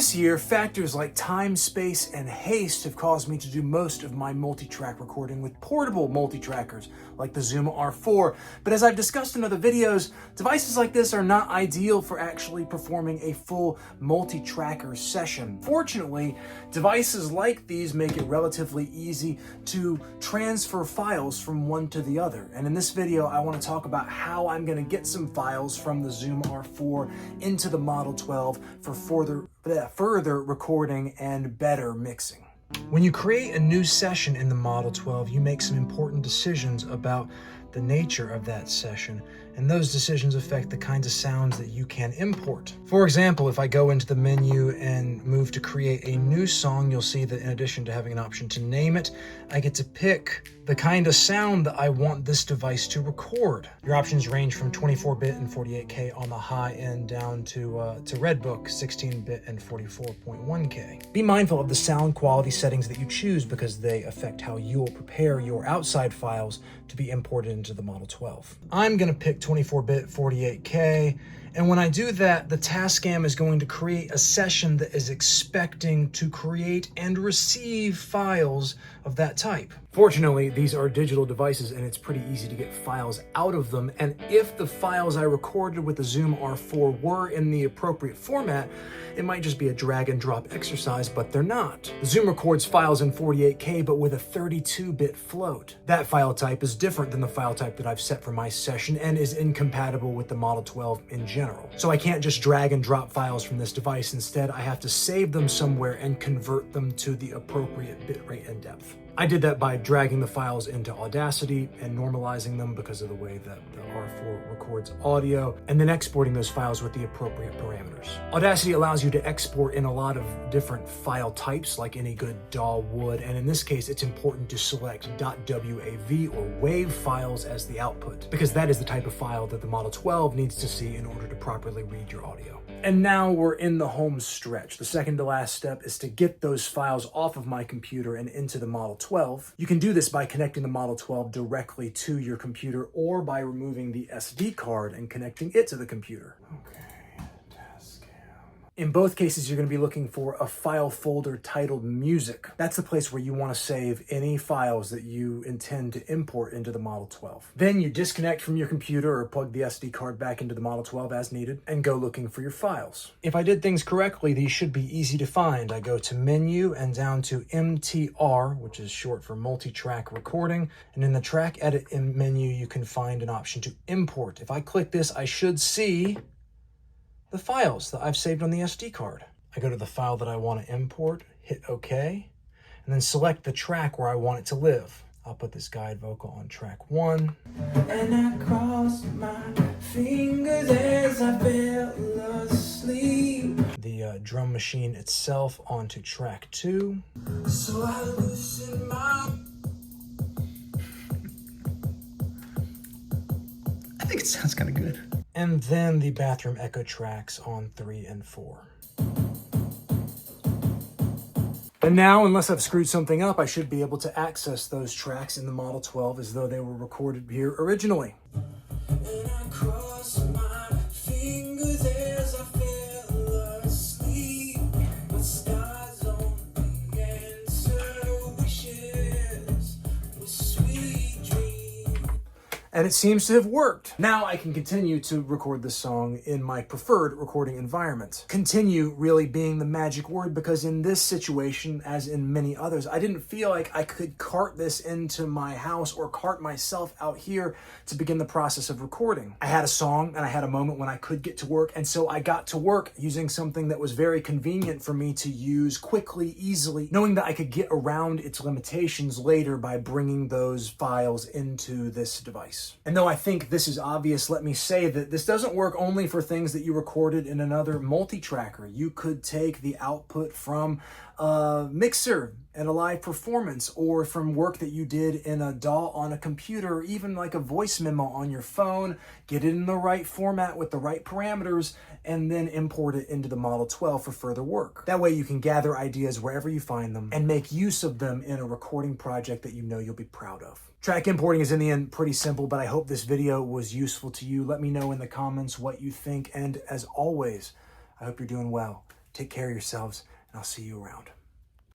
This year, factors like time, space, and haste have caused me to do most of my multi-track recording with portable multi-trackers like the Zoom R4, but as I've discussed in other videos, devices like this are not ideal for actually performing a full multi-tracker session. Fortunately, devices like these make it relatively easy to transfer files from one to the other, and in this video I want to talk about how I'm going to get some files from the Zoom R4 into the Model 12 for further recording and better mixing. When you create a new session in the Model 12, you make some important decisions about the nature of that session, and those decisions affect the kinds of sounds that you can import. For example, if I go into the menu and move to create a new song, you'll see that in addition to having an option to name it, I get to pick the kind of sound that I want this device to record. Your options range from 24-bit and 48K on the high end down to Redbook 16-bit and 44.1K. Be mindful of the sound quality settings that you choose because they affect how you'll prepare your outside files to be imported into the Model 12. I'm going to pick 24-bit 48K, and when I do that, the Tascam is going to create a session that is expecting to create and receive files of that type. Fortunately, these are digital devices and it's pretty easy to get files out of them, and if the files I recorded with the Zoom R4 were in the appropriate format, it might just be a drag and drop exercise, but they're not. The Zoom records files in 48K but with a 32-bit float. That file type is different than the file type that I've set for my session and is incompatible with the Model 12 in general. So I can't just drag and drop files from this device. Instead, I have to save them somewhere and convert them to the appropriate bitrate and depth. I did that by dragging the files into Audacity and normalizing them because of the way that the R4 records audio, and then exporting those files with the appropriate parameters. Audacity allows you to export in a lot of different file types like any good DAW would, and in this case it's important to select .wav or WAV files as the output, because that is the type of file that the Model 12 needs to see in order to properly read your audio. And now we're in the home stretch. The second to last step is to get those files off of my computer and into the Model 12. You can do this by connecting the Model 12 directly to your computer or by removing the SD card and connecting it to the computer. Okay. In both cases, you're going to be looking for a file folder titled Music. That's the place where you want to save any files that you intend to import into the Model 12. Then you disconnect from your computer or plug the SD card back into the Model 12 as needed and go looking for your files. If I did things correctly, these should be easy to find. I go to Menu and down to MTR, which is short for multi-track recording. And in the Track Edit menu, you can find an option to import. If I click this, I should see the files that I've saved on the SD card. I go to the file that I want to import, hit OK, and then select the track where I want it to live. I'll put this guide vocal on track 1. And I crossed my fingers as I fell asleep. The drum machine itself onto track 2. So I loosen my... I think it sounds kind of good. And then the bathroom echo tracks on 3 and 4. And now, unless I've screwed something up, I should be able to access those tracks in the Model 12 as though they were recorded here originally. And I crossed my fingers as I fell asleep, with stars on the answer wishes, with sweet dreams. And it seems to have worked. Now I can continue to record this song in my preferred recording environment. Continue really being the magic word, because in this situation, as in many others, I didn't feel like I could cart this into my house or cart myself out here to begin the process of recording. I had a song and I had a moment when I could get to work, and so I got to work using something that was very convenient for me to use quickly, easily, knowing that I could get around its limitations later by bringing those files into this device. And though I think this is obvious, let me say that this doesn't work only for things that you recorded in another multi-tracker. You could take the output from a mixer and a live performance, or from work that you did in a DAW on a computer, or even like a voice memo on your phone, get it in the right format with the right parameters, and then import it into the Model 12 for further work. That way you can gather ideas wherever you find them and make use of them in a recording project that you know you'll be proud of. Track importing is in the end pretty simple, but I hope this video was useful to you. Let me know in the comments what you think, and as always, I hope you're doing well. Take care of yourselves, and I'll see you around.